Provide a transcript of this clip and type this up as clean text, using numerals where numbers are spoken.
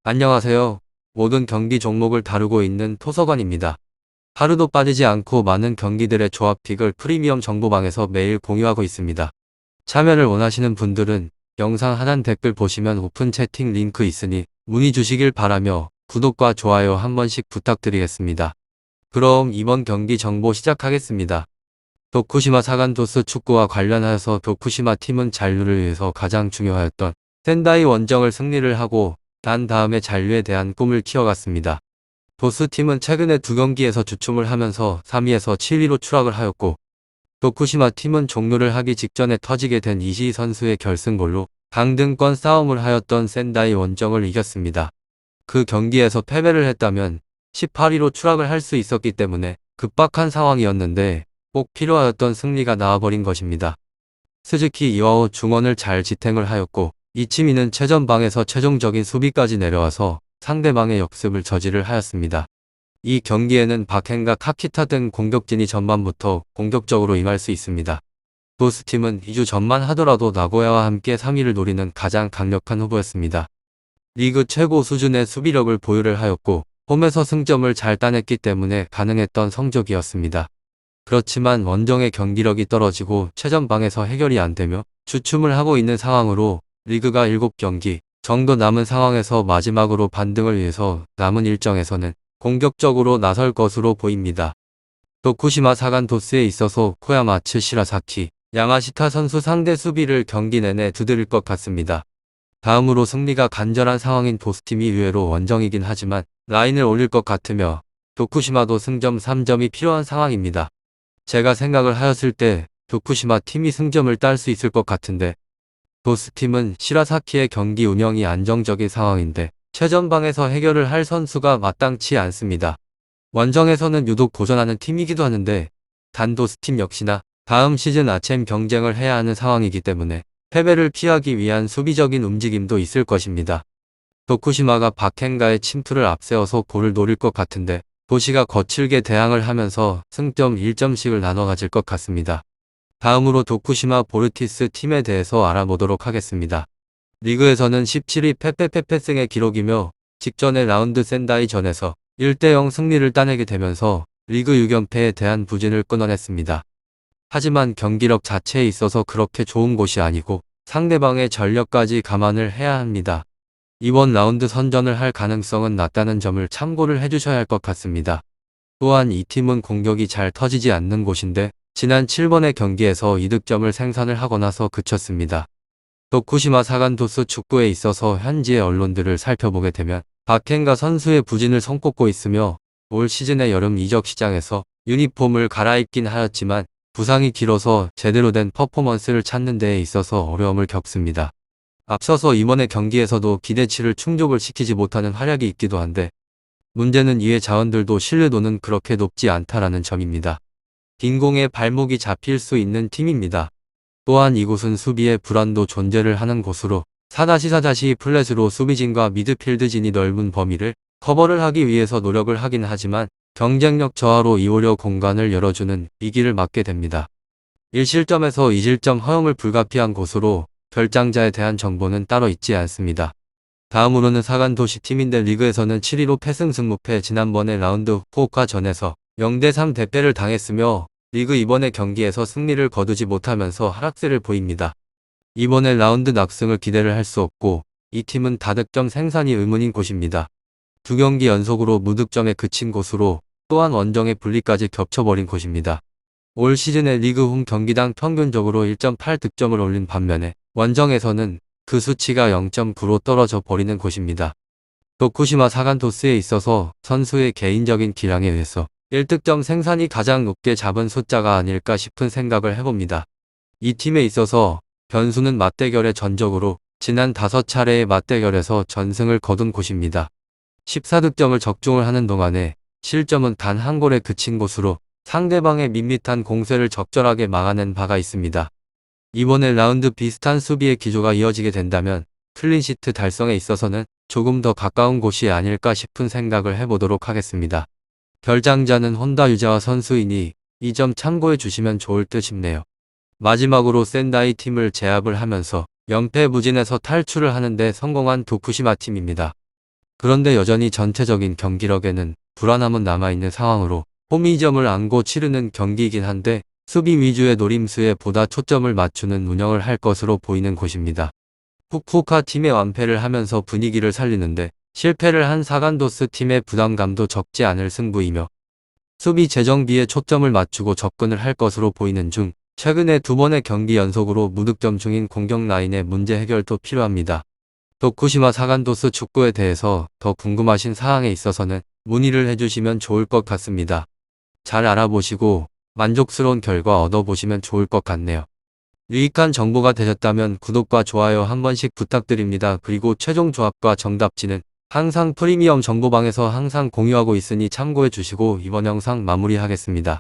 안녕하세요. 모든 경기 종목을 다루고 있는 토서관입니다. 하루도 빠지지 않고 많은 경기들의 조합픽을 프리미엄 정보방에서 매일 공유하고 있습니다. 참여를 원하시는 분들은 영상 하단 댓글 보시면 오픈 채팅 링크 있으니 문의 주시길 바라며 구독과 좋아요 한 번씩 부탁드리겠습니다. 그럼 이번 경기 정보 시작하겠습니다. 도쿠시마 사간토스 축구와 관련하여서 도쿠시마 팀은 잔류를 위해서 가장 중요하였던 센다이 원정을 승리를 하고 난 다음에 잔류에 대한 꿈을 키워갔습니다. 도스팀은 최근에 두 경기에서 주춤을 하면서 3위에서 7위로 추락을 하였고 도쿠시마 팀은 종료를 하기 직전에 터지게 된 이시이 선수의 결승골로 강등권 싸움을 하였던 센다이 원정을 이겼습니다. 그 경기에서 패배를 했다면 18위로 추락을 할 수 있었기 때문에 급박한 상황이었는데 꼭 필요하였던 승리가 나와버린 것입니다. 스즈키 이와오 중원을 잘 지탱을 하였고 이치미는 최전방에서 최종적인 수비까지 내려와서 상대방의 역습을 저지를 하였습니다. 이 경기에는 박헨과 카키타 등 공격진이 전반부터 공격적으로 임할 수 있습니다. 도스팀은 2주 전만 하더라도 나고야와 함께 3위를 노리는 가장 강력한 후보였습니다. 리그 최고 수준의 수비력을 보유를 하였고 홈에서 승점을 잘 따냈기 때문에 가능했던 성적이었습니다. 그렇지만 원정의 경기력이 떨어지고 최전방에서 해결이 안되며 주춤을 하고 있는 상황으로 리그가 7경기 정도 남은 상황에서 마지막으로 반등을 위해서 남은 일정에서는 공격적으로 나설 것으로 보입니다. 도쿠시마 사간토스에 있어서 코야마츠 시라사키, 야마시타 선수 상대 수비를 경기 내내 두드릴 것 같습니다. 다음으로 승리가 간절한 상황인 도스팀이 의외로 원정이긴 하지만 라인을 올릴 것 같으며 도쿠시마도 승점 3점이 필요한 상황입니다. 제가 생각을 하였을 때 도쿠시마 팀이 승점을 딸 수 있을 것 같은데 도스팀은 시라사키의 경기 운영이 안정적인 상황인데 최전방에서 해결을 할 선수가 마땅치 않습니다. 원정에서는 유독 도전하는 팀이기도 하는데 단 도스팀 역시나 다음 시즌 아챔 경쟁을 해야 하는 상황이기 때문에 패배를 피하기 위한 수비적인 움직임도 있을 것입니다. 도쿠시마가 박헨가의 침투를 앞세워서 골을 노릴 것 같은데 도시가 거칠게 대항을 하면서 승점 1점씩을 나눠 가질 것 같습니다. 다음으로 도쿠시마 보르티스 팀에 대해서 알아보도록 하겠습니다. 리그에서는 17위 페페페페승의 기록이며 직전의 라운드 센다이 전에서 1대0 승리를 따내게 되면서 리그 6연패에 대한 부진을 끊어냈습니다. 하지만 경기력 자체에 있어서 그렇게 좋은 곳이 아니고 상대방의 전력까지 감안을 해야 합니다. 이번 라운드 선전을 할 가능성은 낮다는 점을 참고를 해주셔야 할 것 같습니다. 또한 이 팀은 공격이 잘 터지지 않는 곳인데 지난 7번의 경기에서 이득점을 생산을 하고 나서 그쳤습니다. 도쿠시마 사간토스 축구에 있어서 현지의 언론들을 살펴보게 되면 박헨가 선수의 부진을 손꼽고 있으며 올 시즌의 여름 이적 시장에서 유니폼을 갈아입긴 하였지만 부상이 길어서 제대로 된 퍼포먼스를 찾는 데에 있어서 어려움을 겪습니다. 앞서서 이번의 경기에서도 기대치를 충족을 시키지 못하는 활약이 있기도 한데 문제는 이의 자원들도 신뢰도는 그렇게 높지 않다라는 점입니다. 빈공에 발목이 잡힐 수 있는 팀입니다. 또한 이곳은 수비의 불안도 존재를 하는 곳으로 4-4- 플랫으로 수비진과 미드필드진이 넓은 범위를 커버를 하기 위해서 노력을 하긴 하지만 경쟁력 저하로 이오려 공간을 열어주는 위기를 맞게 됩니다. 1실점에서 2실점 허용을 불가피한 곳으로 결장자에 대한 정보는 따로 있지 않습니다. 다음으로는 사간도시 팀인데 리그에서는 7위로 패승 승무패 지난번에 라운드 후오카전에서 0대3 대패를 당했으며 리그 이번의 경기에서 승리를 거두지 못하면서 하락세를 보입니다. 이번에 라운드 낙승을 기대를 할 수 없고 이 팀은 다득점 생산이 의문인 곳입니다. 두 경기 연속으로 무득점에 그친 곳으로 또한 원정의 분리까지 겹쳐버린 곳입니다. 올 시즌의 리그 홈 경기당 평균적으로 1.8득점을 올린 반면에 원정에서는 그 수치가 0.9로 떨어져 버리는 곳입니다. 도쿠시마 사간토스에 있어서 선수의 개인적인 기량에 의해서 1득점 생산이 가장 높게 잡은 숫자가 아닐까 싶은 생각을 해봅니다. 이 팀에 있어서 변수는 맞대결의 전적으로 지난 5차례의 맞대결에서 전승을 거둔 곳입니다. 14득점을 적중을 하는 동안에 실점은 단 한 골에 그친 곳으로 상대방의 밋밋한 공세를 적절하게 막아낸 바가 있습니다. 이번에 라운드 비슷한 수비의 기조가 이어지게 된다면 클린시트 달성에 있어서는 조금 더 가까운 곳이 아닐까 싶은 생각을 해보도록 하겠습니다. 결장자는 혼다 유자와 선수이니 이 점 참고해 주시면 좋을 듯 싶네요. 마지막으로 센다이 팀을 제압을 하면서 연패 부진에서 탈출을 하는데 성공한 도쿠시마 팀입니다. 그런데 여전히 전체적인 경기력에는 불안함은 남아있는 상황으로 홈이점을 안고 치르는 경기이긴 한데 수비 위주의 노림수에 보다 초점을 맞추는 운영을 할 것으로 보이는 곳입니다. 푸쿠오카 팀의 완패를 하면서 분위기를 살리는데 실패를 한 사간도스 팀의 부담감도 적지 않을 승부이며 수비 재정비에 초점을 맞추고 접근을 할 것으로 보이는 중 최근에 2번의 경기 연속으로 무득점 중인 공격 라인의 문제 해결도 필요합니다. 도쿠시마 사간도스 축구에 대해서 더 궁금하신 사항에 있어서는 문의를 해주시면 좋을 것 같습니다. 잘 알아보시고 만족스러운 결과 얻어보시면 좋을 것 같네요. 유익한 정보가 되셨다면 구독과 좋아요 한 번씩 부탁드립니다. 그리고 최종 조합과 정답지는 항상 프리미엄 정보방에서 항상 공유하고 있으니 참고해 주시고 이번 영상 마무리하겠습니다.